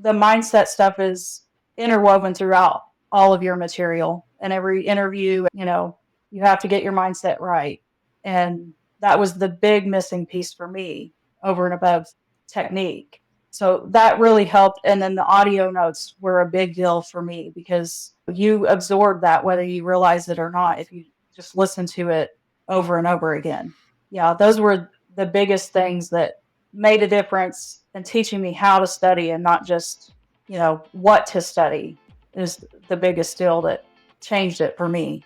the mindset stuff is interwoven throughout all of your material and every interview. You have to get your mindset right. And that was the big missing piece for me over and above technique. So that really helped. And then the audio notes were a big deal for me because you absorb that whether you realize it or not, if you just listen to it over and over again. Yeah, those were the biggest things that made a difference in teaching me how to study and not just, what to study is the biggest deal that changed it for me.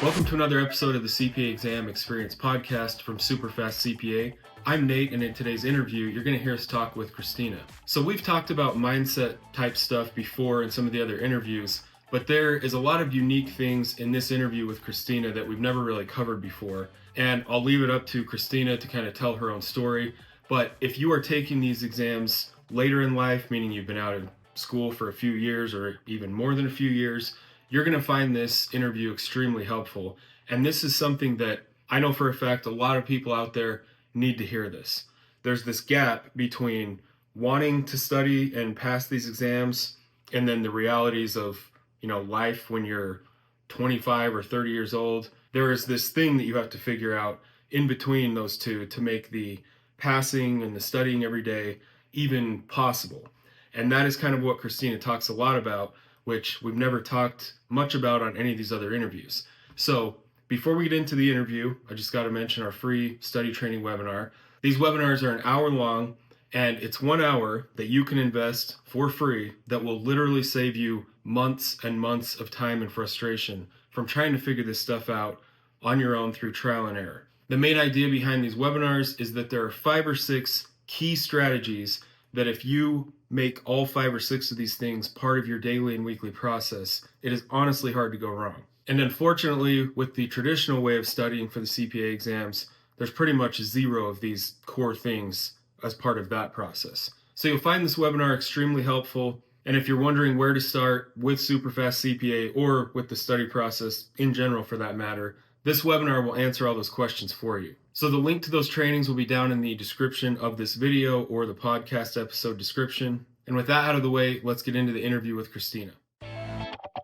Welcome to another episode of the CPA Exam Experience podcast from SuperfastCPA. I'm Nate, and in today's interview, you're going to hear us talk with Christina. So we've talked about mindset type stuff before in some of the other interviews, but there is a lot of unique things in this interview with Christina that we've never really covered before. And I'll leave it up to Christina to kind of tell her own story. But if you are taking these exams later in life, meaning you've been out of school for a few years or even more than a few years, you're going to find this interview extremely helpful. And this is something that I know for a fact a lot of people out there need to hear this. There's this gap between wanting to study and pass these exams and then the realities of, life when you're 25 or 30 years old. There is this thing that you have to figure out in between those two to make the passing and the studying every day even possible. And that is kind of what Christina talks a lot about, which we've never talked much about on any of these other interviews. So before we get into the interview, I just got to mention our free study training webinar. These webinars are an hour long, and it's 1 hour that you can invest for free that will literally save you months and months of time and frustration from trying to figure this stuff out on your own through trial and error. The main idea behind these webinars is that there are 5 or 6 key strategies that if you make all 5 or 6 of these things part of your daily and weekly process, it is honestly hard to go wrong. And unfortunately, with the traditional way of studying for the CPA exams, there's pretty much 0 of these core things as part of that process. So you'll find this webinar extremely helpful. And if you're wondering where to start with SuperfastCPA or with the study process in general for that matter, this webinar will answer all those questions for you. So the link to those trainings will be down in the description of this video or the podcast episode description. And with that out of the way, let's get into the interview with Christina.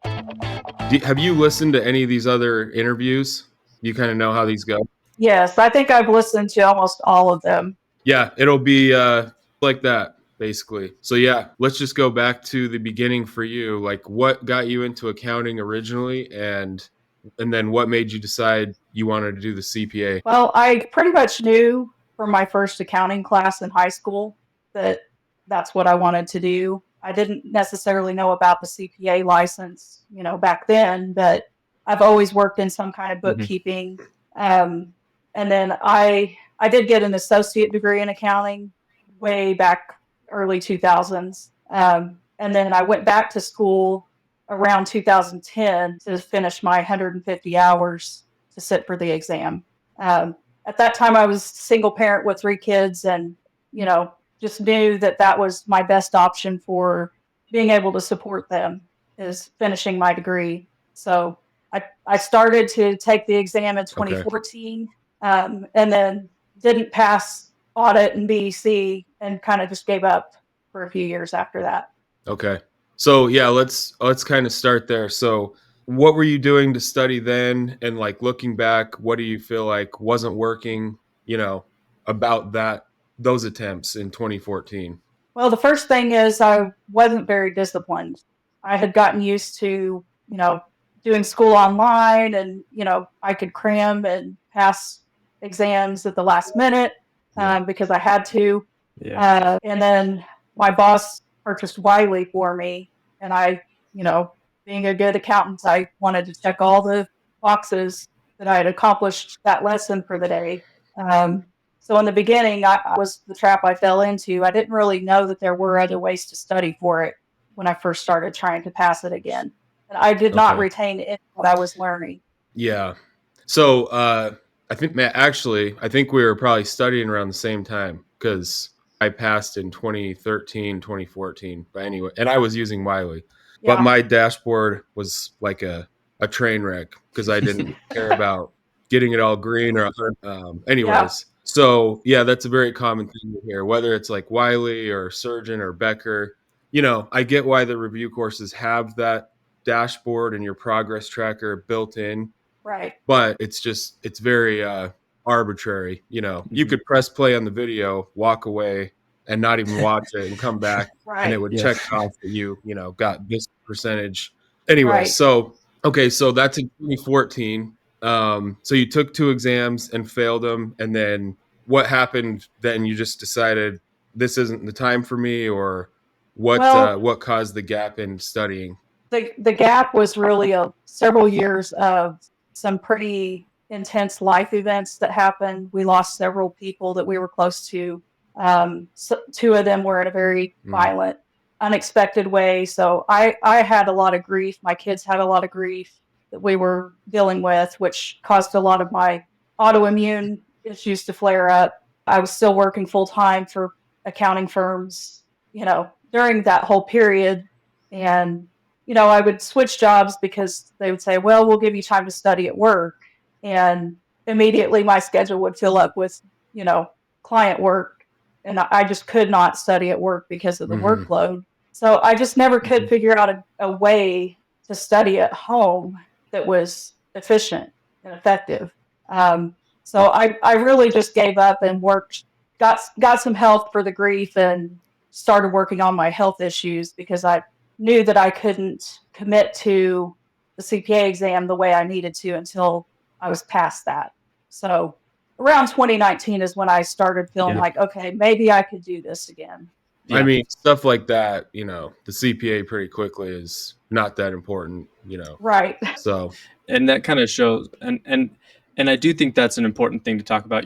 Have you listened to any of these other interviews? You kind of know how these go? Yes, I think I've listened to almost all of them. Yeah, it'll be like that, basically. So yeah, let's just go back to the beginning for you. Like, what got you into accounting originally, and then what made you decide you wanted to do the CPA? Well, I pretty much knew from my first accounting class in high school that that's what I wanted to do. I didn't necessarily know about the CPA license, back then, but I've always worked in some kind of bookkeeping. And then I did get an associate degree in accounting way back early 2000s. And then I went back to school around 2010 to finish my 150 hours to sit for the exam. At that time, I was a single parent with 3 kids and, just knew that was my best option for being able to support them is finishing my degree. So I started to take the exam in 2014 and then didn't pass Audit and BEC and kind of just gave up for a few years after that. Okay. So yeah, let's kind of start there. So what were you doing to study then? And like looking back, what do you feel like wasn't working, about those attempts in 2014? Well, the first thing is I wasn't very disciplined. I had gotten used to, doing school online and, I could cram and pass exams at the last minute because I had to. Yeah. And then my boss purchased Wiley for me. And I, being a good accountant, I wanted to check all the boxes that I had accomplished that lesson for the day. So in the beginning, I was the trap I fell into. I didn't really know that there were other ways to study for it when I first started trying to pass it again. And I did not retain what I was learning. Yeah. So I think, Matt, actually, I think we were probably studying around the same time because I passed in 2013, 2014. But anyway, and I was using Wiley. Yeah. But my dashboard was like a train wreck because I didn't care about getting it all green or Yeah, anyways. So yeah, that's a very common thing to hear, whether it's like Wiley or Surgeon or Becker. I get why the review courses have that dashboard and your progress tracker built in, right, but it's very arbitrary. You could press play on the video, walk away, and not even watch it, and come back, and it right, would Yeah. check off that got this percentage. Anyway, right. so okay, so that's in 2014. So you took 2 exams and failed them, and then what happened? Then you just decided this isn't the time for me, or Well, what caused the gap in studying? the gap was really several years of some pretty intense life events that happened. We lost several people that we were close to. So two of them were in a very Mm, violent, unexpected way. So I had a lot of grief. My kids had a lot of grief that we were dealing with, which caused a lot of my autoimmune issues to flare up. I was still working full time for accounting firms, during that whole period. And I would switch jobs because they would say, well, we'll give you time to study at work. And immediately my schedule would fill up with, you know, client work. And I just could not study at work because of the mhm, workload. So I just never could Mhm. figure out a way to study at home that was efficient and effective. So I really just gave up and got some help for the grief and started working on my health issues because I knew that I couldn't commit to the CPA exam the way I needed to until I was past that. So around 2019 is when I started feeling Yeah. like, okay, maybe I could do this again. I Yeah. mean, stuff like that, the CPA pretty quickly is not that important, Right. So, And that kind of shows, and I do think that's an important thing to talk about.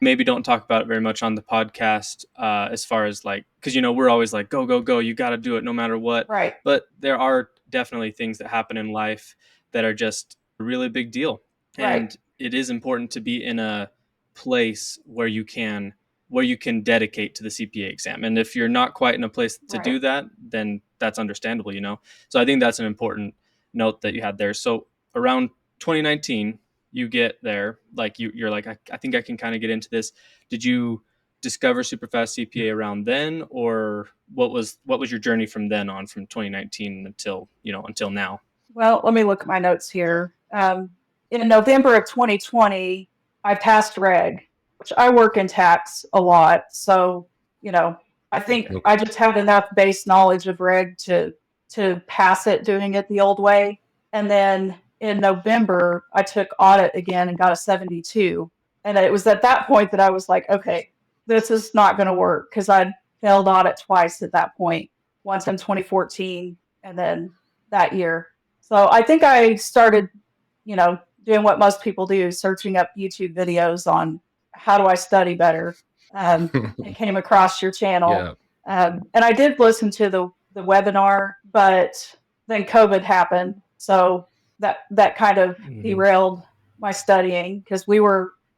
Maybe don't talk about it very much on the podcast, as far as like, because we're always like, go go go, you got to do it no matter what. Right. But there are definitely things that happen in life that are just a really big deal, Right. and it is important to be in a place where you can dedicate to the CPA exam. And if you're not quite in a place to Right. do that, then that's understandable. So I think that's an important note that you had there. So around 2019, you get there, like you're like, I think I can kind of get into this. Did you discover Superfast CPA around then, or what was your journey from then on, from 2019 until now? Well, let me look at my notes here. In November of 2020, I passed reg, which I work in tax a lot. So, I think okay. I just had enough base knowledge of reg to pass it doing it the old way. And then in November, I took audit again and got a 72. And it was at that point that I was like, okay, this is not going to work because I'd failed audit twice at that point, once in 2014 and then that year. So I think I started, doing what most people do, searching up YouTube videos on how do I study better. And came across your channel. Yeah. And I did listen to the webinar, but then COVID happened. So that kind of Mhm. derailed my studying because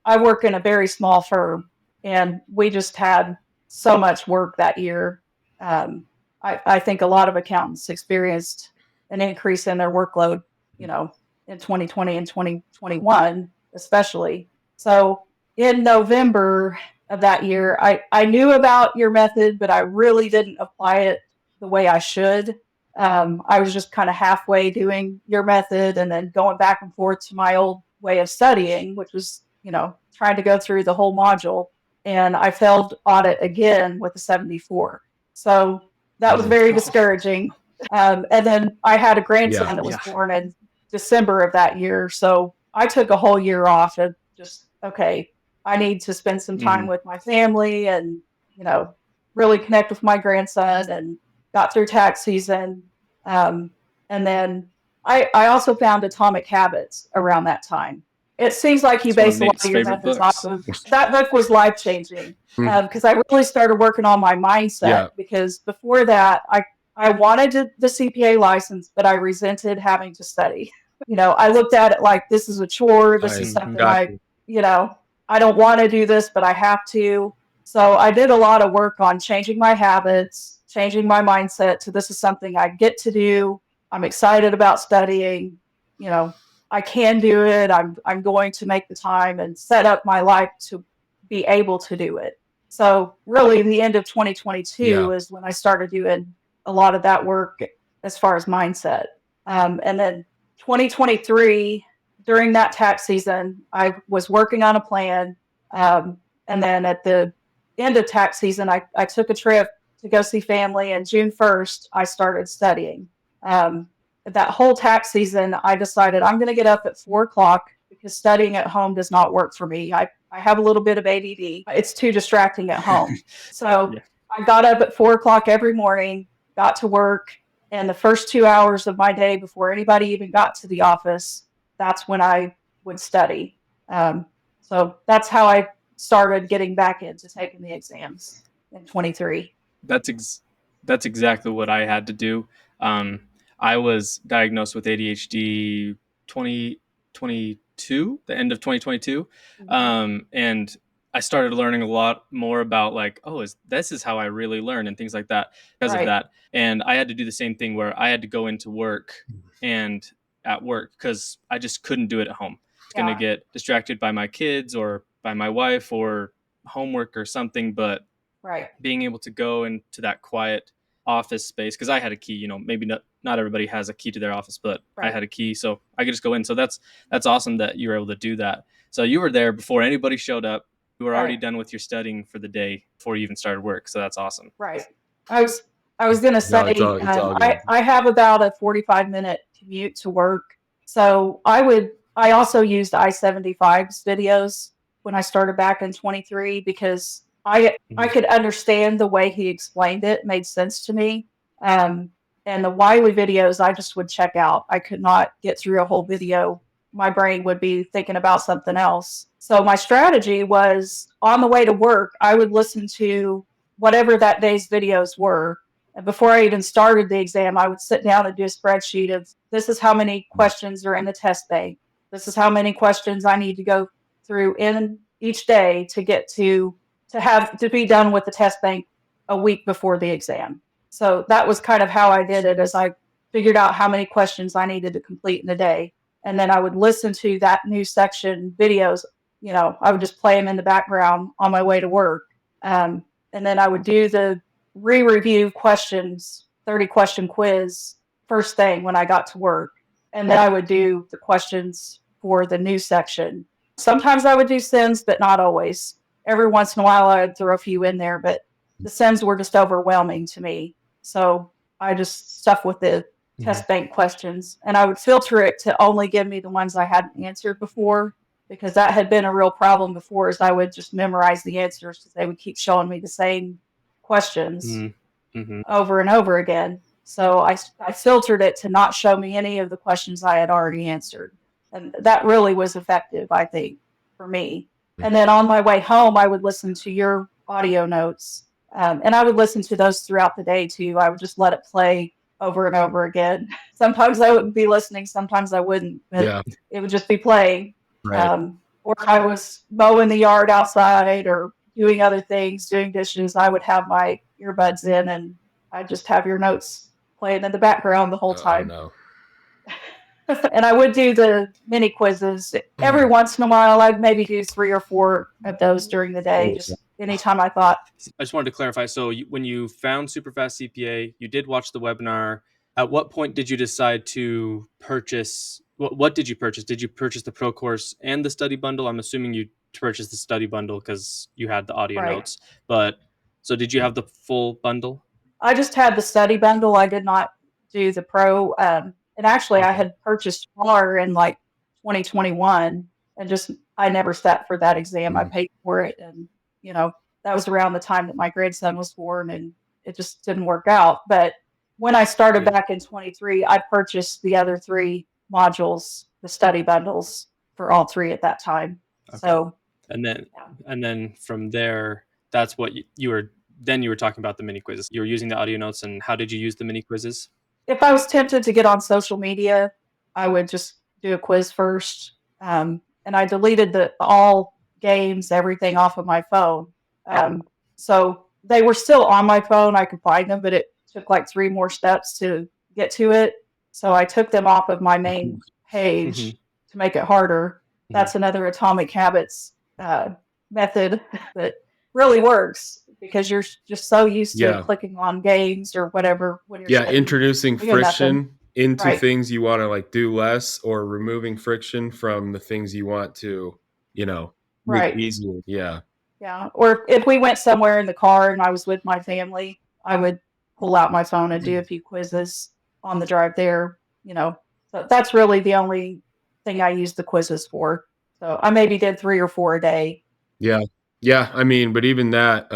I work in a very small firm and we just had so much work that year. Um, I think a lot of accountants experienced an increase in their workload, in 2020 and 2021, especially. So in November of that year, I knew about your method, but I really didn't apply it the way I should. I was just kind of halfway doing your method and then going back and forth to my old way of studying, which was, trying to go through the whole module. And I failed audit again with a 74. So that was Mm, very Oh, discouraging. And then I had a yeah. grandson that was yeah. born in December of that year. So I took a whole year off and just, okay, I need to spend some time Mhm. with my family and, you know, really connect with my grandson and got through tax season. Um, and then I also found Atomic Habits around that time. It seems like you It's one of base a lot Nate's of your favorite methods off books. of that book was life changing Mm, because I really started working on my mindset yeah. because before that I wanted the CPA license, but I resented having to study. I looked at it like this is a chore. This is I something got you. you know, I don't want to do this, but I have to. So I did a lot of work on changing my habits, changing my mindset to this is something I get to do. I'm excited about studying. You know, I can do it. I'm going to make the time and set up my life to be able to do it. So really, the end of 2022 is when I started doing a lot of that work as far as mindset. And then 2023, during that tax season, I was working on a plan. And then at the end of tax season, I took a trip to go see family. And June 1st, I started studying. That whole tax season, I decided I'm going to get up at 4 o'clock because studying at home does not work for me. I have a little bit of ADD. It's too distracting at home. So I got up at 4 o'clock every morning, got to work, and the first 2 hours of my day before anybody even got to the office, that's when I would study. So that's how I started getting back into taking the exams in 23. That's exactly what I had to do. I was diagnosed with ADHD 2022, the end of 2022. And I started learning a lot more about like, this is how I really learn and things like that because of that. And I had to do the same thing where I had to go into work and at work because I just couldn't do it at home. It's going to get distracted by my kids or by my wife or homework or something. But being able to go into that quiet office space, because I had a key, maybe not everybody has a key to their office, but I had a key, so I could just go in. So that's awesome that you were able to do that. So you were there before anybody showed up. You were already done with your studying for the day before you even started work. So that's awesome. I was going to say, I have about a 45-minute commute to work. So I also used I-75's videos when I started back in 23 because I could understand the way he explained it, made sense to me. And the Wiley videos, I just would check out. I could not get through a whole video. My brain would be thinking about something else. So my strategy was on the way to work, I would listen to whatever that day's videos were. And before I even started the exam, I would sit down and do a spreadsheet of this is how many questions are in the test bank. This is how many questions I need to go through in each day to get to be done with the test bank a week before the exam. So that was kind of how I did it, as I figured out how many questions I needed to complete in a day. And then I would listen to that new section videos. I would just play them in the background on my way to work. And then I would do the re-review questions, 30-question quiz first thing when I got to work. And then I would do the questions for the new section. Sometimes I would do SIMs, but not always. Every once in a while, I'd throw a few in there, but the SIMs were just overwhelming to me. So I just stuck with the test bank questions, and I would filter it to only give me the ones I hadn't answered before, because that had been a real problem before, is I would just memorize the answers because they would keep showing me the same questions over and over again. So I filtered it to not show me any of the questions I had already answered. And that really was effective, I think, for me. And then on my way home, I would listen to your audio notes. And I would listen to those throughout the day, too. I would just let it play over and over again. Sometimes I would be listening, sometimes I wouldn't. But it would just be playing. Or if I was mowing the yard outside or doing other things, doing dishes, I would have my earbuds in and I'd just have your notes playing in the background the whole time. And I would do the mini quizzes. Every once in a while, I'd maybe do 3 or 4 of those during the day, just anytime I thought. I just wanted to clarify. So when you found SuperfastCPA, you did watch the webinar. At what point did you decide to purchase? What did you purchase? Did you purchase the pro course and the study bundle? I'm assuming you purchased the study bundle because you had the audio notes. But so did you have the full bundle? I just had the study bundle. I did not do the pro. And actually, I had purchased FAR in like 2021, and I never sat for that exam. I paid for it, and that was around the time that my grandson was born, and it just didn't work out. But when I started back in 23, I purchased the other 3 modules, the study bundles, for all 3 at that time. So and then from there, that's what you were. Then you were talking about the mini quizzes. You were using the audio notes, and how did you use the mini quizzes? If I was tempted to get on social media, I would just do a quiz first. And I deleted all games, everything off of my phone. So they were still on my phone. I could find them, but it took like 3 more steps to get to it. So I took them off of my main page to make it harder. That's another Atomic Habits method that really works because you're just so used to Yeah. clicking on games or whatever when you're Yeah, studying, introducing doing nothing. friction into Right. things you want to like do less, or removing friction from the things you want to, make Right. easier. Yeah. Yeah. Or if we went somewhere in the car and I was with my family, I would pull out my phone and do a few quizzes on the drive there, you know. So that's really the only thing I use the quizzes for. So I maybe did 3 or 4 a day. Yeah. Yeah. I mean, but even that,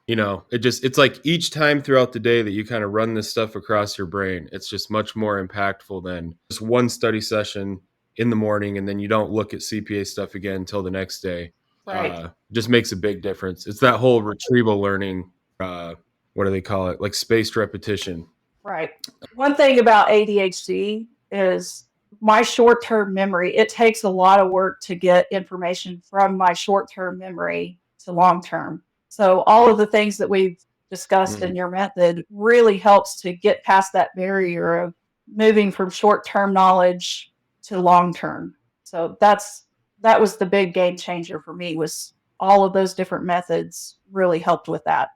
it's like each time throughout the day that you kind of run this stuff across your brain, it's just much more impactful than just one study session in the morning and then you don't look at CPA stuff again until the next day. Right. Just makes a big difference. It's that whole retrieval learning. What do they call it? Like spaced repetition. Right. One thing about ADHD is my short-term memory. It takes a lot of work to get information from my short-term memory to long-term. So all of the things that we've discussed in your method really helps to get past that barrier of moving from short-term knowledge to long-term. So that was the big game changer for me, was all of those different methods really helped with that.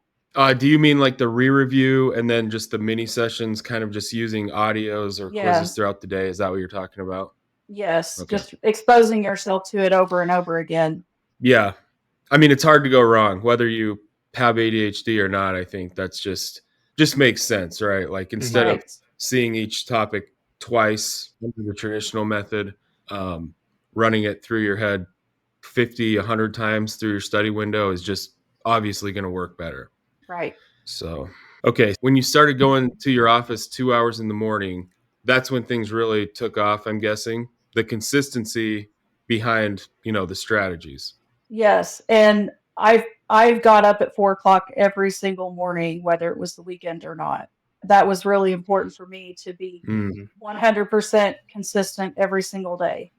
Do you mean like the re-review and then just the mini sessions, kind of just using audios or quizzes Yeah. throughout the day? Is that what you're talking about? Yes, Okay. just exposing yourself to it over and over again. Yeah. I mean, it's hard to go wrong, whether you have ADHD or not. I think that's just makes sense, right? Like instead of Right. seeing each topic twice under the traditional method, running it through your head 50, 100 times through your study window is just obviously going to work better. Right. So, okay. When you started going to your office 2 hours in the morning, that's when things really took off, I'm guessing. The consistency behind, the strategies. Yes. And I've got up at 4 o'clock every single morning, whether it was the weekend or not. That was really important for me to be Mm. 100% consistent every single day.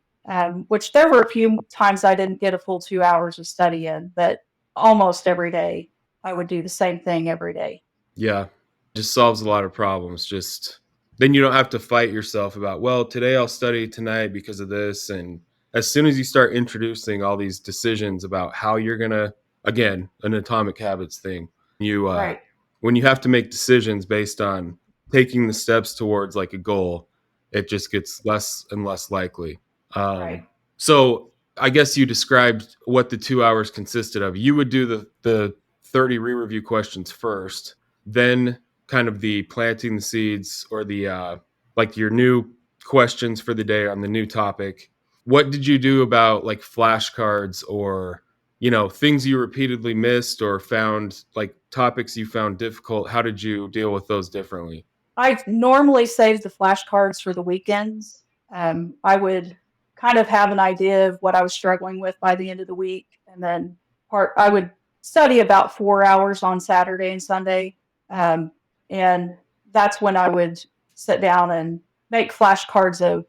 Which there were a few times I didn't get a full 2 hours of study in, but almost every day I would do the same thing every day. Yeah. Just solves a lot of problems. Just then you don't have to fight yourself about, well, today I'll study tonight because of this. And as soon as you start introducing all these decisions about how you're going to, again, an atomic habits thing, you, Right. when you have to make decisions based on taking the steps towards like a goal, it just gets less and less likely. Right. So I guess you described what the 2 hours consisted of. You would do the 30 re-review questions first, then kind of the planting the seeds or the like your new questions for the day on the new topic. What did you do about like flashcards or things you repeatedly missed or found, like topics you found difficult? How did you deal with those differently? I normally save the flashcards for the weekends. I would kind of have an idea of what I was struggling with by the end of the week, and then I would study about 4 hours on Saturday and Sunday, um, and that's when I would sit down and make flashcards of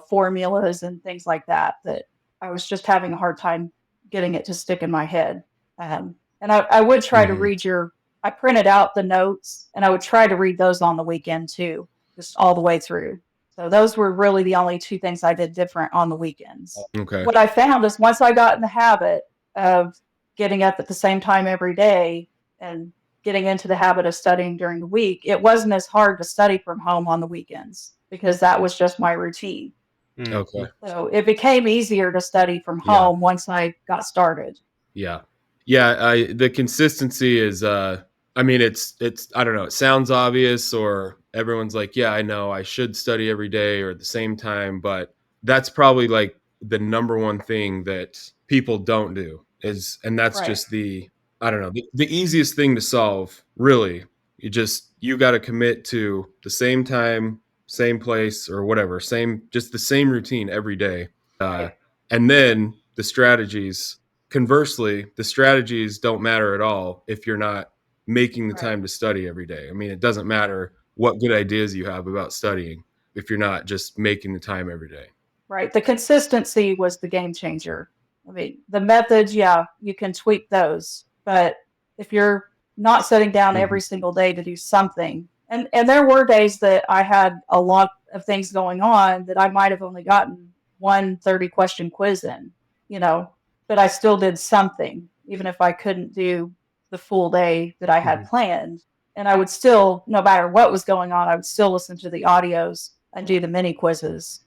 formulas and things like that. That I was just having a hard time getting it to stick in my head, and I would try to Mm-hmm. read I printed out the notes and I would try to read those on the weekend too, just all the way through. So those were really the only two things I did different on the weekends. Okay. What I found is once I got in the habit of getting up at the same time every day and getting into the habit of studying during the week, it wasn't as hard to study from home on the weekends because that was just my routine. Okay. So it became easier to study from Yeah. home once I got started. Yeah. Yeah. The consistency is, I mean, it's, I don't know, it sounds obvious or everyone's like, yeah, I know I should study every day or at the same time, but that's probably like the number one thing that people don't do and that's Right. just I don't know, the easiest thing to solve, really. You got to commit to the same time, same place or whatever, just the same routine every day. Right. And then the strategies, conversely, the strategies don't matter at all if you're not making the Right. time to study every day. I mean, it doesn't matter what good ideas you have about studying if you're not just making the time every day. Right. The consistency was the game changer. I mean, the methods, yeah, you can tweak those, but if you're not sitting down every single day to do something, and there were days that I had a lot of things going on that I might have only gotten one 30-question quiz in, but I still did something, even if I couldn't do the full day that I had planned. And I would still, no matter what was going on, I would still listen to the audios and do the mini quizzes,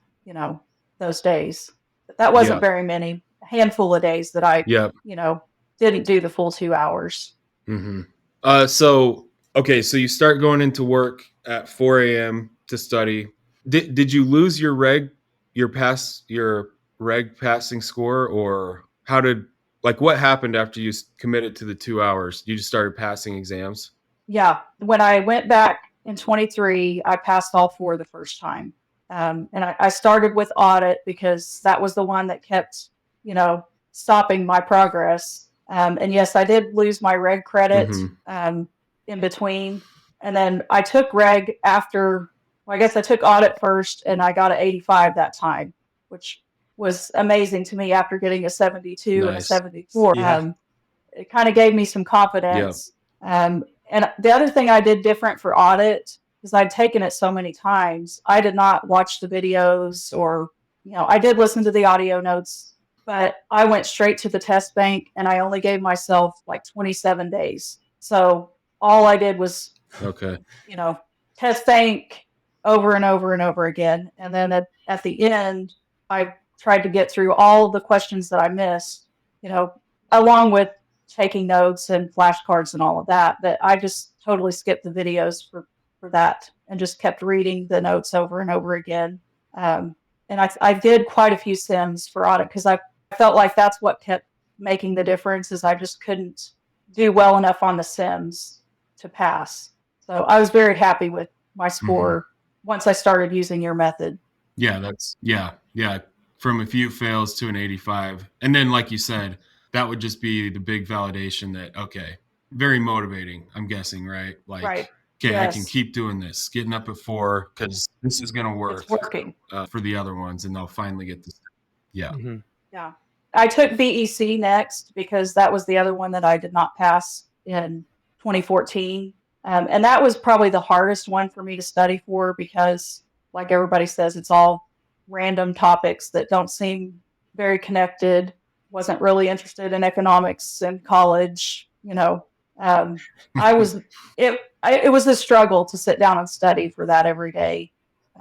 those days. But that wasn't very many, a handful of days that I, didn't do the full 2 hours. So you start going into work at 4 a.m. to study. Did you lose your reg passing score, or what happened after you committed to the 2 hours? You just started passing exams? Yeah. When I went back in 23, I passed all 4 the first time. And I started with audit because that was the one that kept, stopping my progress. And yes, I did lose my reg credit in between. And then I took reg after, I guess I took audit first, and I got an 85 that time, which was amazing to me after getting a 72 and a 74. Yeah. It kind of gave me some confidence. And the other thing I did different for audit, because I'd taken it so many times, I did not watch the videos or, I did listen to the audio notes, but I went straight to the test bank, and I only gave myself like 27 days. So all I did was, test bank over and over and over again. And then at the end, I tried to get through all the questions that I missed, along with taking notes and flashcards and all of that. But I just totally skipped the videos for that and just kept reading the notes over and over again. And I did quite a few sims for audit because I felt like that's what kept making the difference, is I just couldn't do well enough on the sims to pass. So I was very happy with my score once I started using your method. Yeah, from a few fails to an 85. And then, like you said, that would just be the big validation that, okay, very motivating, I'm guessing, right? Like, right. Okay, Yes. I can keep doing this, getting up at 4, because this is going to work. It's working. For the other ones, and they'll finally get this. Yeah. Yeah. I took VEC next because that was the other one that I did not pass in 2014. And that was probably the hardest one for me to study for because, like everybody says, it's all random topics that don't seem very connected. Wasn't really interested in economics in college, it was a struggle to sit down and study for that every day.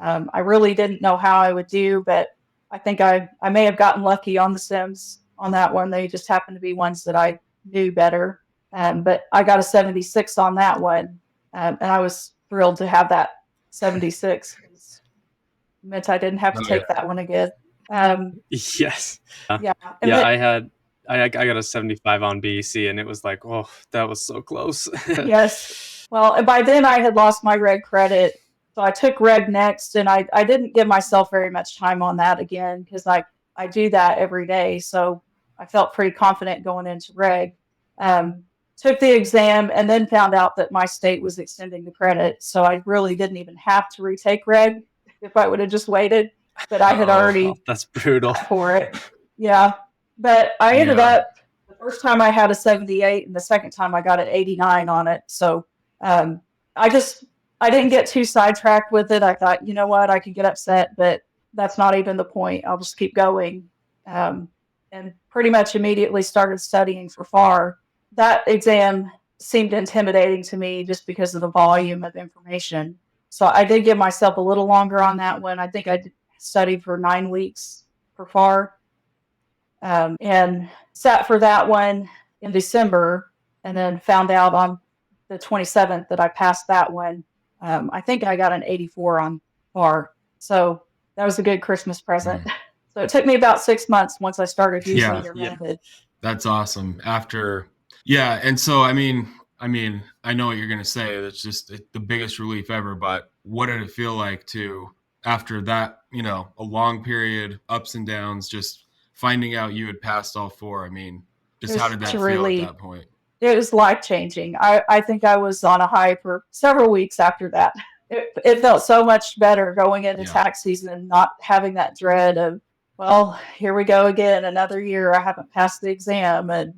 I really didn't know how I would do, but I think I may have gotten lucky on the sims on that one. They just happened to be ones that I knew better. But I got a 76 on that one. And I was thrilled to have that 76. It meant I didn't have to take that one again. Yes. Yeah. I got a 75 on BEC, and it was like, oh, that was so close. Yes. Well, and by then I had lost my reg credit. So I took reg next, and I didn't give myself very much time on that again because I do that every day. So I felt pretty confident going into reg. Took the exam and then found out that my state was extending the credit. So I really didn't even have to retake reg if I would have just waited. But I had already that's brutal for it. Yeah. But I ended up, the first time I had a 78 and the second time I got an 89 on it. So I didn't get too sidetracked with it. I thought, you know what, I could get upset, but that's not even the point. I'll just keep going. And pretty much immediately started studying for FAR. That exam seemed intimidating to me just because of the volume of information. So I did give myself a little longer on that one. I think I studied for 9 weeks for FAR. And sat for that one in December, and then found out on the 27th that I passed that one. I think I got an 84 on FAR. So that was a good Christmas present. So it took me about 6 months once I started using your method. That's awesome. And so, I mean, I know what you're going to say. It's just the biggest relief ever, but what did it feel like to, after that, a long period, ups and downs, just finding out you had passed all 4? I mean, just how did that feel at that point? It was life-changing. I think I was on a high for several weeks after that. It felt so much better going into tax season, not having that dread of, well, here we go again, another year I haven't passed the exam. And,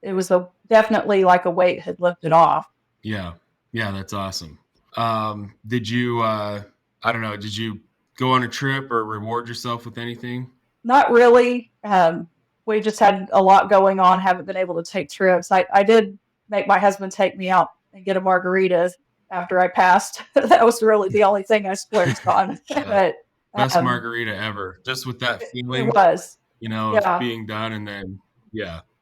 it was definitely like a weight had lifted off. Yeah, that's awesome. Did you, did you go on a trip or reward yourself with anything? Not really. We just had a lot going on. Haven't been able to take trips. I did make my husband take me out and get a margarita after I passed. That was really the only thing I splurged on. But Best um, margarita ever. Just with that it feeling, was. of Yeah. being done, and then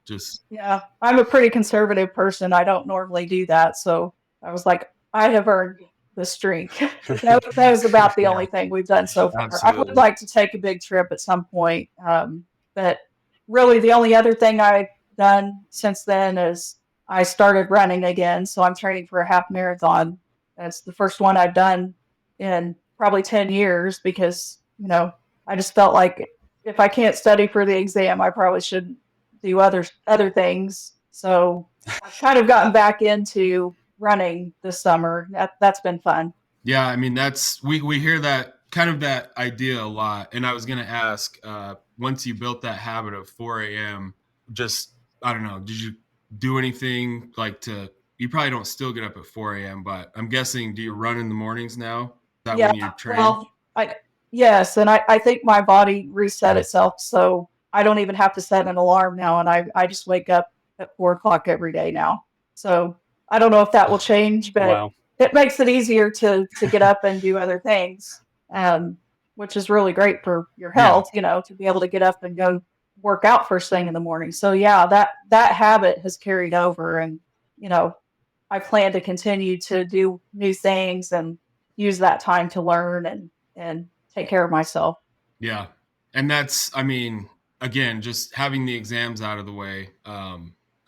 just Yeah, I'm a pretty conservative person. I don't normally do that. So I was like, I have earned this drink. That was about the yeah, only thing we've done so far. I would absolutely. like to take a big trip at some point. But really, the only other thing I've done since then is I started running again. So I'm training for a half marathon. That's the first one I've done in probably 10 years because, I just felt like if I can't study for the exam, I probably should do other things. So I've kind of gotten back into running this summer. That's been fun. Yeah, I mean that's we hear that kind of that idea a lot. And I was gonna ask, once you built that habit of 4 a.m., just I don't know, did you do anything like to? You probably don't still get up at 4 a.m., but I'm guessing, do you run in the mornings now? Is that Yeah, when you train? well, I yes, and I think my body reset itself, so I don't even have to set an alarm now, and I just wake up at 4 o'clock every day now. So I don't know if that will change, but Wow. it makes it easier to get up and do other things, um, which is really great for your Yeah, health, to be able to get up and go work out first thing in the morning. So yeah, that habit has carried over, and you know, I plan to continue to do new things and use that time to learn and take care of myself. yeah, and that's I mean, again, just having the exams out of the way.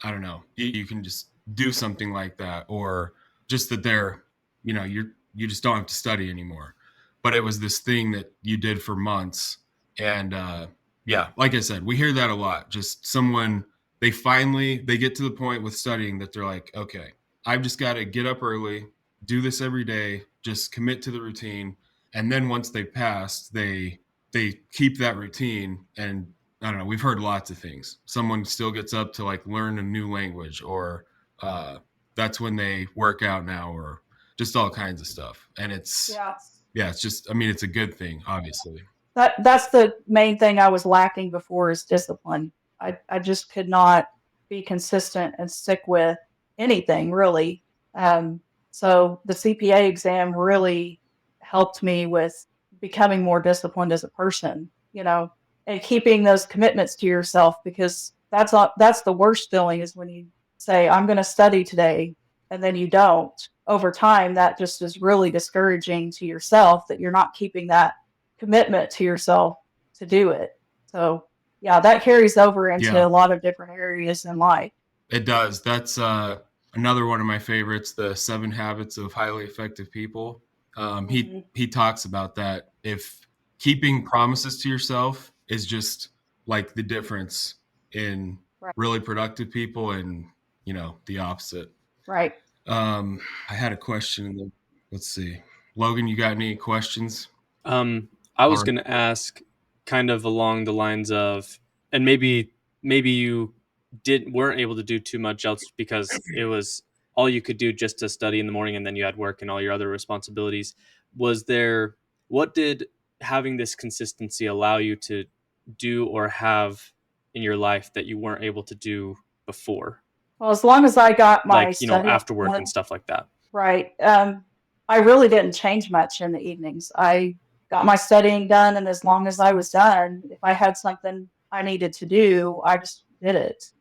I don't know, you can just do something like that, or just that they're, you just don't have to study anymore. But it was this thing that you did for months, and yeah, like I said, we hear that a lot. Just someone, they get to the point with studying that they're like, okay, I've just got to get up early, do this every day, just commit to the routine, and then once they pass, they keep that routine. And I don't know, we've heard lots of things. Someone still gets up to like learn a new language, or that's when they work out now, or just all kinds of stuff. And Yeah. it's just, I mean, it's a good thing, obviously. That's the main thing I was lacking before is discipline. I just could not be consistent and stick with anything really. Um, so the CPA exam really helped me with becoming more disciplined as a person, and keeping those commitments to yourself because that's the worst feeling is when you say, I'm going to study today, and then you don't. Over time, that just is really discouraging to yourself that you're not keeping that commitment to yourself to do it. So, yeah, that carries over into Yeah, a lot of different areas in life. it does. That's another one of my favorites, the 7 Habits of Highly Effective People. Mhm. He talks about that. If keeping promises to yourself is just like the difference in Right. really productive people and the opposite. Right. I had a question. Let's see, Logan, you got any questions? Um, I was Or going to ask kind of along the lines of, and maybe you weren't able to do too much else because it was all you could do just to study in the morning and then you had work and all your other responsibilities. Was there, what did having this consistency allow you to do or have in your life that you weren't able to do before? Well, as long as I got my Like, studying after work and done, stuff like that. right. I really didn't change much in the evenings. I got my studying done, and as long as I was done, if I had something I needed to do, I just did it,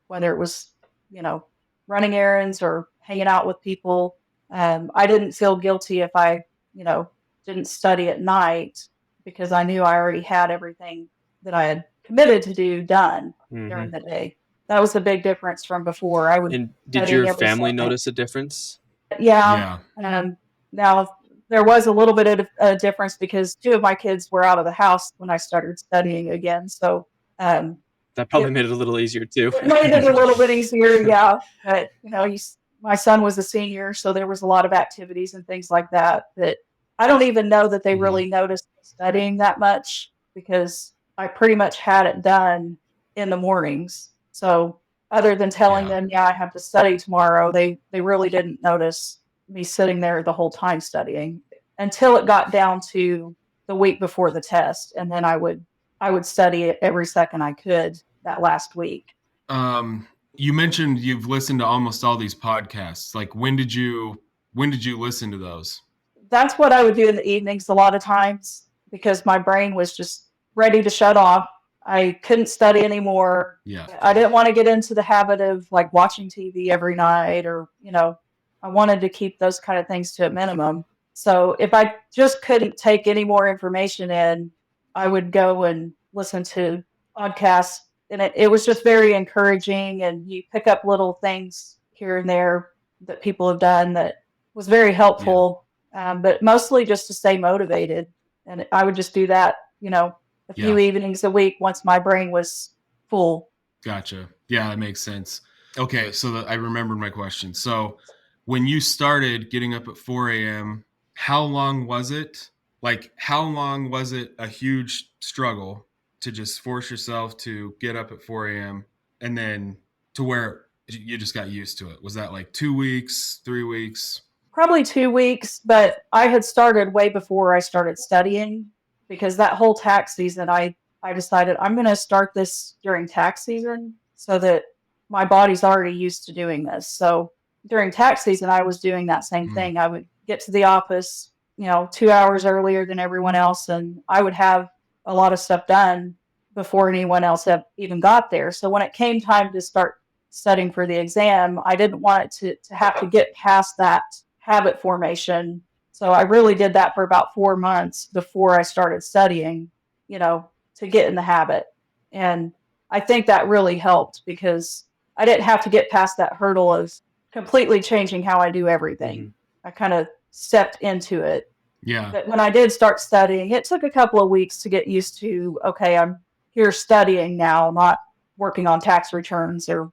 whether it was, you know, running errands or hanging out with people. I didn't feel guilty if I, you know, didn't study at night because I knew I already had everything that I had committed to do done Hmm. during the day. That was a big difference from before. I would And did studying your every family Sunday. notice a difference? Yeah. yeah, Now there was a little bit of a difference because two of my kids were out of the house when I started studying again. So um, That probably it, made it a little easier too. it made it a little bit easier. Yeah. But, my son was a senior, so there was a lot of activities and things like that. But I don't even know that they hmm, really noticed me studying that much because I pretty much had it done in the mornings. So other than telling yeah, them, yeah, I have to study tomorrow, they really didn't notice me sitting there the whole time studying until it got down to the week before the test, and then I would study it every second I could that last week. You mentioned you've listened to almost all these podcasts. Like, when did you listen to those? That's what I would do in the evenings a lot of times because my brain was just ready to shut off. I couldn't study anymore. Yeah. I didn't want to get into the habit of like watching TV every night or, I wanted to keep those kind of things to a minimum. So if I just couldn't take any more information in, I would go and listen to podcasts. And it was just very encouraging. And you pick up little things here and there that people have done that was very helpful. But mostly just to stay motivated. And I would just do that, a few evenings a week once my brain was full. Gotcha. Yeah, that makes sense. Okay, so I remembered my question. So when you started getting up at 4 a.m., how long was it? Like, how long was it a huge struggle to just force yourself to get up at 4 a.m. and then to where you just got used to it? Was that like 2 weeks, 3 weeks? Probably 2 weeks, but I had started way before I started studying because that whole tax season, I decided I'm going to start this during tax season so that my body's already used to doing this. So during tax season, I was doing that same thing. I would get to the office, 2 hours earlier than everyone else, and I would have a lot of stuff done before anyone else had even got there. So when it came time to start studying for the exam, I didn't want it to have to get past that habit formation. So I really did that for about 4 months before I started studying, to get in the habit. And I think that really helped because I didn't have to get past that hurdle of completely changing how I do everything. I kind of stepped into it. Yeah. But when I did start studying, it took a couple of weeks to get used to, okay, I'm here studying now, not working on tax returns or,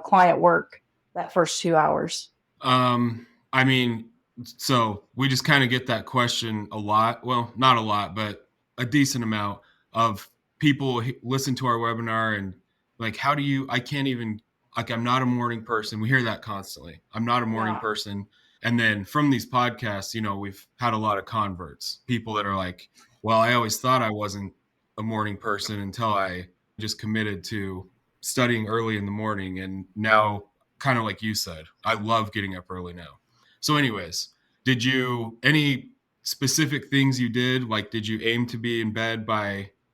client work that first 2 hours. I mean, so we just kind of get that question a lot. Well, not a lot, but a decent amount of people listen to our webinar and like, I can't even, like, I'm not a morning person. We hear that constantly. I'm not a morning person. And then from these podcasts, we've had a lot of converts, people that are like, well, I always thought I wasn't a morning person until I just committed to studying early in the morning. And now, kind of like you said, I love getting up early now. So anyways, any specific things you did? Like, did you aim to be in bed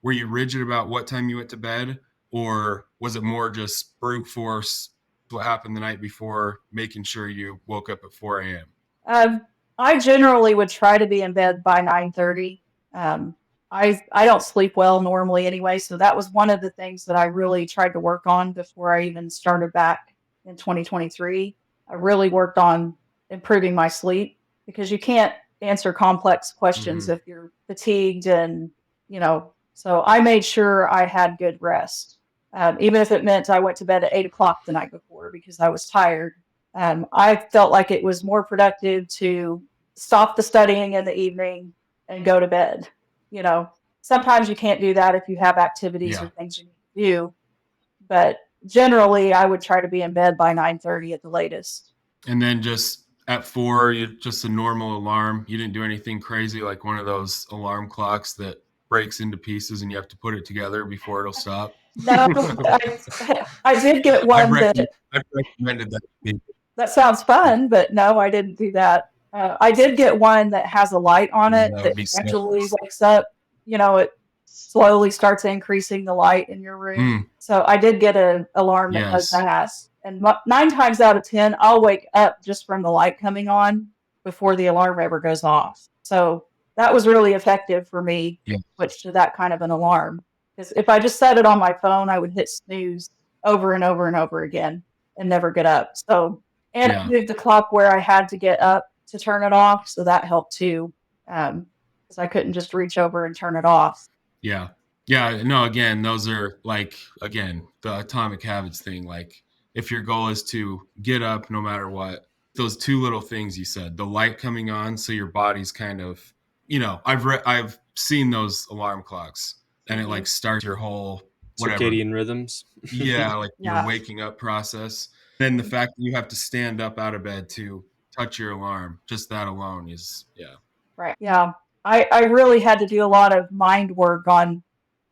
were you rigid about what time you went to bed? Or was it more just brute force, what happened the night before, making sure you woke up at 4 a.m.? I generally would try to be in bed by 9:30. I don't sleep well normally anyway, so that was one of the things that I really tried to work on before I even started back in 2023. I really worked on improving my sleep because you can't answer complex questions if you're fatigued and, so I made sure I had good rest. Even if it meant I went to bed at 8 o'clock the night before because I was tired. I felt like it was more productive to stop the studying in the evening and go to bed. Sometimes you can't do that if you have activities or things you need to do, but generally I would try to be in bed by 9:30 at the latest. And then just at 4, just a normal alarm. You didn't do anything crazy like one of those alarm clocks that breaks into pieces and you have to put it together before it'll stop. No, I did get one I've recommended that to people. That sounds fun, but no, I didn't do that. I did get one that has a light on it that actually wakes up. It slowly starts increasing the light in your room. So I did get an alarm that does that. And 9 times out of 10, I'll wake up just from the light coming on before the alarm ever goes off. So that was really effective for me to switch to that kind of an alarm. Because if I just set it on my phone, I would hit snooze over and over and over again and never get up. So, and I moved the clock where I had to get up to turn it off. So that helped too. Because I couldn't just reach over and turn it off. Yeah. Yeah. No, again, those are the atomic habits thing. Like, if your goal is to get up no matter what, those 2 little things you said, the light coming on, so your body's kind of, I've seen those alarm clocks and it like starts your whole circadian rhythms. Your waking up process. Then the fact that you have to stand up out of bed to touch your alarm, just that alone is, Right. Yeah. I really had to do a lot of mind work on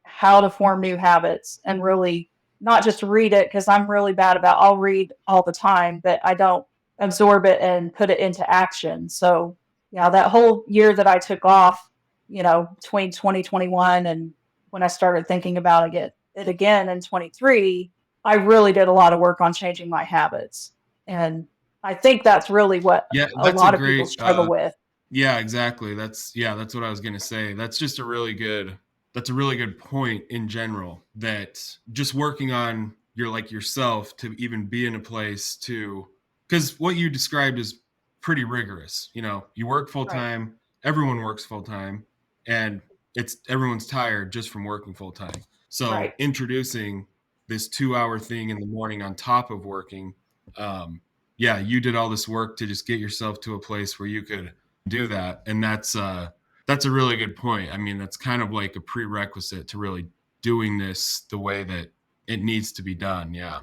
how to form new habits and really not just read it because I'm really bad about I'll read all the time, but I don't absorb it and put it into action. So yeah, that whole year that I took off, between 2021 and when I started thinking about it again in 23, I really did a lot of work on changing my habits. And I think that's really what Yeah, a that's a lot of people great struggle with. yeah, exactly. That's what I was going to say. That's a really good point in general, that just working on yourself to even be in a place to, cuz what you described is pretty rigorous. You work full Right. time, everyone works full time, and everyone's tired just from working full time. So, Right. introducing this 2-hour thing in the morning on top of working, yeah, you did all this work to just get yourself to a place where you could do that, and that's a really good point. I mean, that's kind of like a prerequisite to really doing this the way that it needs to be done. Yeah.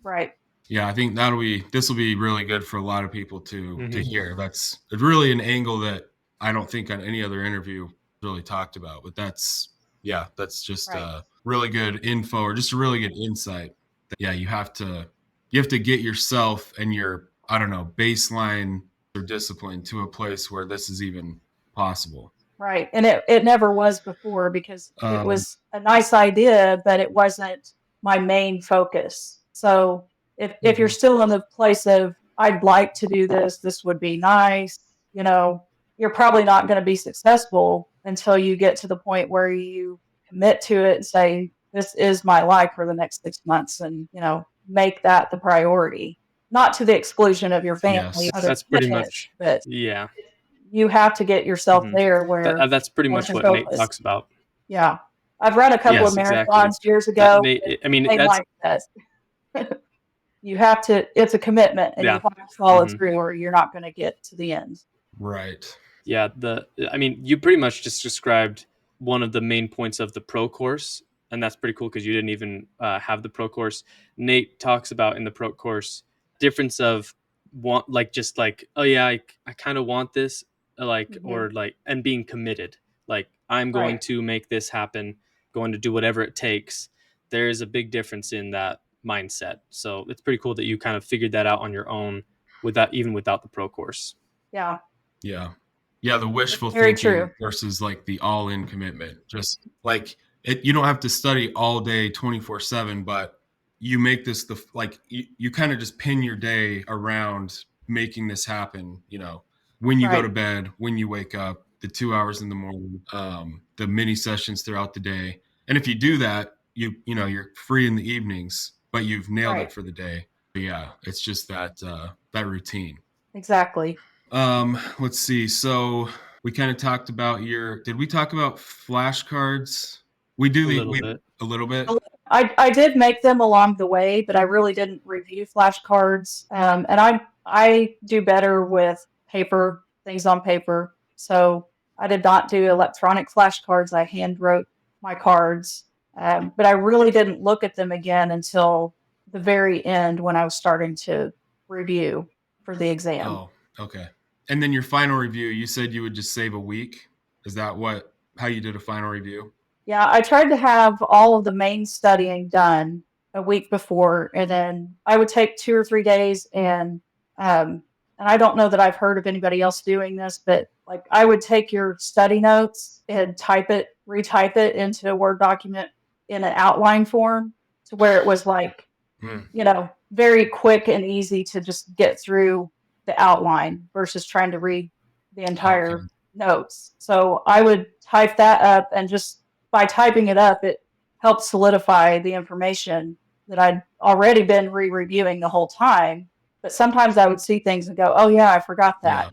Right. Yeah, I think this will be really good for a lot of people to Mhm. hear. That's really an angle that I don't think on any other interview really talked about, but that's just Right. really good info, or just a really good insight. Yeah, you have to get yourself and your, I don't know, baseline or discipline to a place where this is even possible. Right. And it never was before because it Um, was a nice idea, but it wasn't my main focus. So if you're Mhm. still in the place of I'd like to do this, this would be nice, you're probably not going to be successful until you get to the point where you commit to it and say, this is my life for the next 6 months and, make that the priority. Not to the exclusion of your family, yes. other That's pretty commitments, much, but yeah. you have to get yourself Mhm. there where That's pretty that's much your what Nate focus. talks about. Yeah. I've run a couple of Yes, exactly. marathons years ago. Nate, I mean, Same that's mindset. It's a commitment and you yeah. have to follow Mhm. through or you're not going to get to the end. Right. Yeah, I mean, you pretty much just described one of the main points of the pro course, and that's pretty cool because you didn't even have the pro course. Nate talks about in the pro course difference of want, like, just like, oh yeah, I kind of want this, like, Hmm. or like, and being committed, like I'm going Right. to make this happen, going to do whatever it takes. There is a big difference in that mindset, so it's pretty cool that you kind of figured that out on your own without the pro course. Yeah. Yeah. Yeah, the It's wishful very true. thinking versus like the all-in commitment. Just like you don't have to study all day 24/7, but you make this you kind of just pin your day around making this happen, when you go to Right. bed, when you wake up, the 2 hours in the morning, the mini sessions throughout the day. And if you do that, you're free in the evenings, but you've nailed it Right. for the day. But yeah, it's just that routine. Exactly. Let's see. So we kind of talked about did we talk about flashcards? We do A little we bit. a little bit. I did make them along the way, but I really didn't review flashcards. And I do better with paper, things on paper. So I did not do electronic flashcards. I hand wrote my cards. But I really didn't look at them again until the very end when I was starting to review for the exam. Oh, okay. And then your final review, you said you would just save a week. Is that how you did a final review? Yeah, I tried to have all of the main studying done a week before, and then I would take 2 or 3 days and I don't know that I've heard of anybody else doing this, but like I would take your study notes and retype it into a Word document in an outline form to where it was like, Hmm. very quick and easy to just get through the outline versus trying to read the Okay. entire notes. So I would type that up and just by typing it up, it helped solidify the information that I'd already been re-reviewing the whole time. But sometimes I would see things and go, "Oh yeah, I forgot Yeah.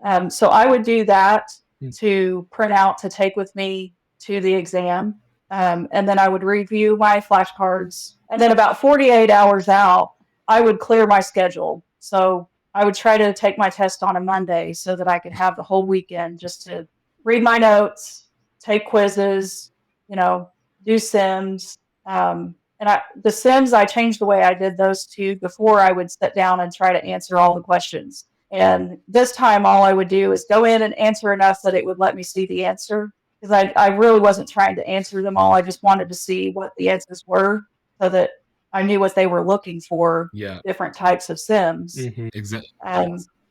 that." So I would do that Mm. to print out to take with me to the exam, and then I would review my flashcards. And then about 48 hours out, I would clear my schedule. So I would try to take my test on a Monday so that I could have the whole weekend just to read my notes, take quizzes, you know, do Sims. The Sims, I changed the way I did those two. Before I would sit down and try to answer all the questions. And this time, all I would do is go in and answer enough that it would let me see the answer. Because I really wasn't trying to answer them all. I just wanted to see what the answers were so that I knew what they were looking for, Yeah. different types of sims. Exactly.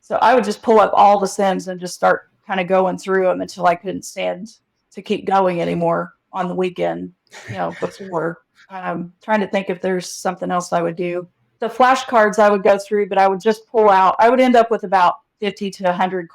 So I would just pull up all the sims and just start kind of going through them until I couldn't stand to keep going anymore on the weekend, before. Trying to think if there's something else I would do. The flashcards I would go through, but I would just pull out. I would end up with about 50 to 100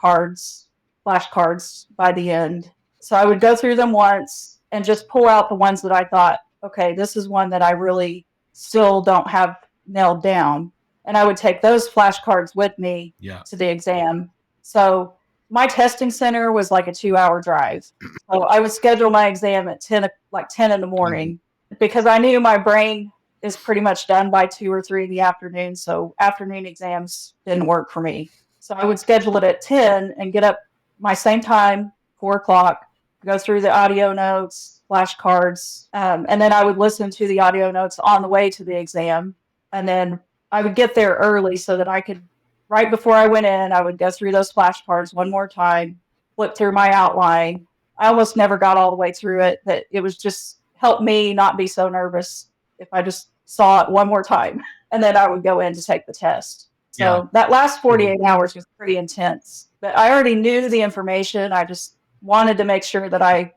flashcards by the end. So I would go through them once and just pull out the ones that I thought, okay, this is one that I really still don't have nailed down. And I would take those flashcards with me to the exam. So my testing center was like a 2-hour drive. So I would schedule my exam at 10 in the morning because I knew my brain is pretty much done by 2 or 3 in the afternoon. So afternoon exams didn't work for me. So I would schedule it at 10 and get up my same time, 4 o'clock, go through the audio notes, flashcards, and then I would listen to the audio notes on the way to the exam. And then I would get there early so that I could, right before I went in, I would go through those flashcards one more time, flip through my outline. I almost never got all the way through it, but it was just helped me not be so nervous if I just saw it one more time. And then I would go in to take the test. So that last 48 hours was pretty intense. But I already knew the information. I just wanted to make sure that I,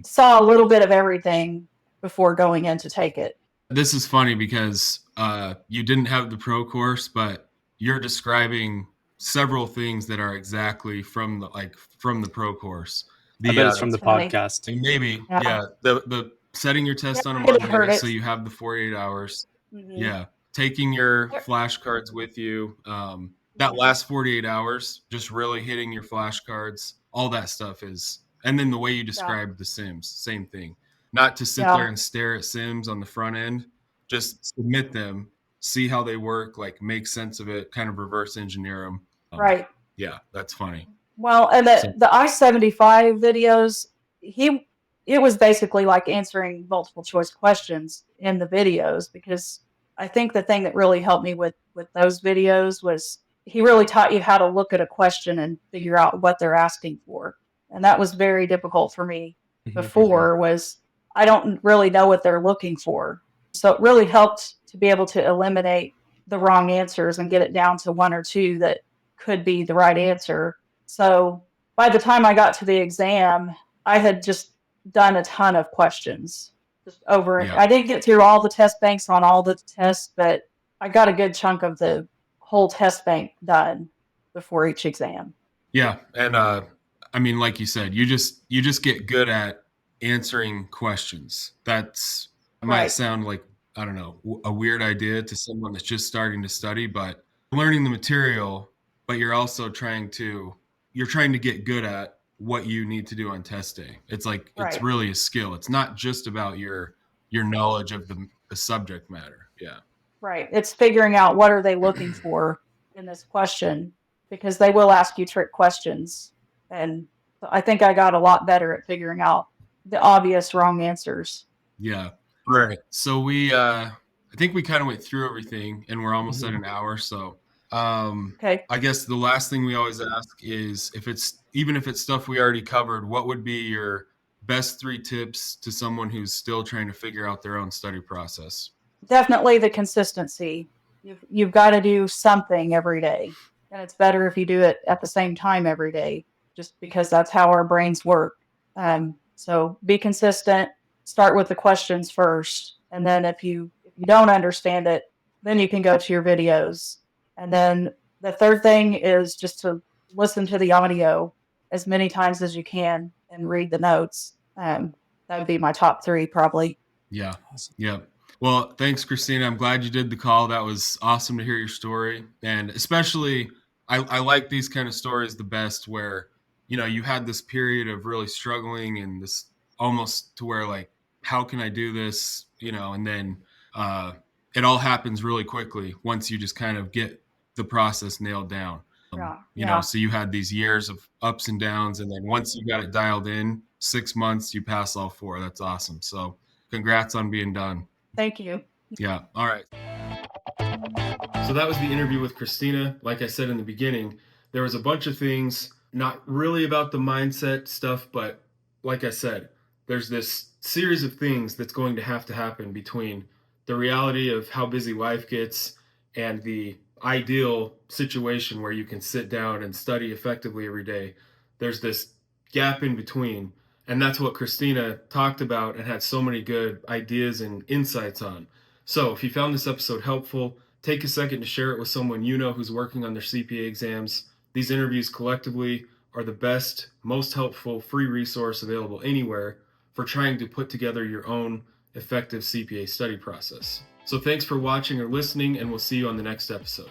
saw a little bit of everything before going in to take it. This is funny because you didn't have the pro course, but you're describing several things that are exactly from the pro course. I bet it's from the podcast. Maybe, the setting your test on a Monday, so you have the 48 hours. Taking your flashcards with you. That last 48 hours, just really hitting your flashcards, all that stuff is, and then the way you described the sims, same thing. Not to sit there and stare at sims on the front end, just submit them, see how they work, make sense of it, kind of reverse engineer them. Right. Yeah, that's funny. Well, and the I-75 videos, it was basically like answering multiple choice questions in the videos, because I think the thing that really helped me with those videos was he really taught you how to look at a question and figure out what they're asking for. And that was very difficult for me before, was I don't really know what they're looking for. So it really helped to be able to eliminate the wrong answers and get it down to 1 or 2 that could be the right answer. So by the time I got to the exam, I had just done a ton of questions just over. I didn't get through all the test banks on all the tests, but I got a good chunk of the whole test bank done before each exam. Yeah. And like you said, you just get good at answering questions. That's might sound like, I don't know, a weird idea to someone that's just starting to study, but learning the material, but you're also trying to get good at what you need to do on test day. It's it's really a skill. It's not just about your knowledge of the subject matter. Yeah. Right. It's figuring out what are they looking for in this question, because they will ask you trick questions. And I think I got a lot better at figuring out the obvious wrong answers. Yeah. Right. So I think we kind of went through everything, and we're almost at an hour. So I guess the last thing we always ask is, even if it's stuff we already covered, what would be your best 3 tips to someone who's still trying to figure out their own study process? Definitely the consistency. You've got to do something every day. And it's better if you do it at the same time every day, just because that's how our brains work. So be consistent. Start with the questions first. And then if you don't understand it, then you can go to your videos. And then the third thing is just to listen to the audio as many times as you can and read the notes. That would be my top 3 probably. Yeah. Yeah. Well, thanks, Christina. I'm glad you did the call. That was awesome to hear your story. And especially, I like these kind of stories the best, where, you had this period of really struggling and this almost to where how can I do this? And then it all happens really quickly once you just kind of get the process nailed down. So you had these years of ups and downs, and then once you got it dialed in, 6 months, you pass all 4. That's awesome. So congrats on being done. Thank you. Yeah. All right. So that was the interview with Christina. Like I said in the beginning, there was a bunch of things, not really about the mindset stuff, but like I said, there's this series of things that's going to happen between the reality of how busy life gets and the ideal situation where you can sit down and study effectively every day. There's this gap in between. And that's what Christina talked about and had so many good ideas and insights on. So if you found this episode helpful, take a second to share it with someone you know who's working on their CPA exams. These interviews collectively are the best, most helpful free resource available anywhere for trying to put together your own effective CPA study process. So thanks for watching or listening, and we'll see you on the next episode.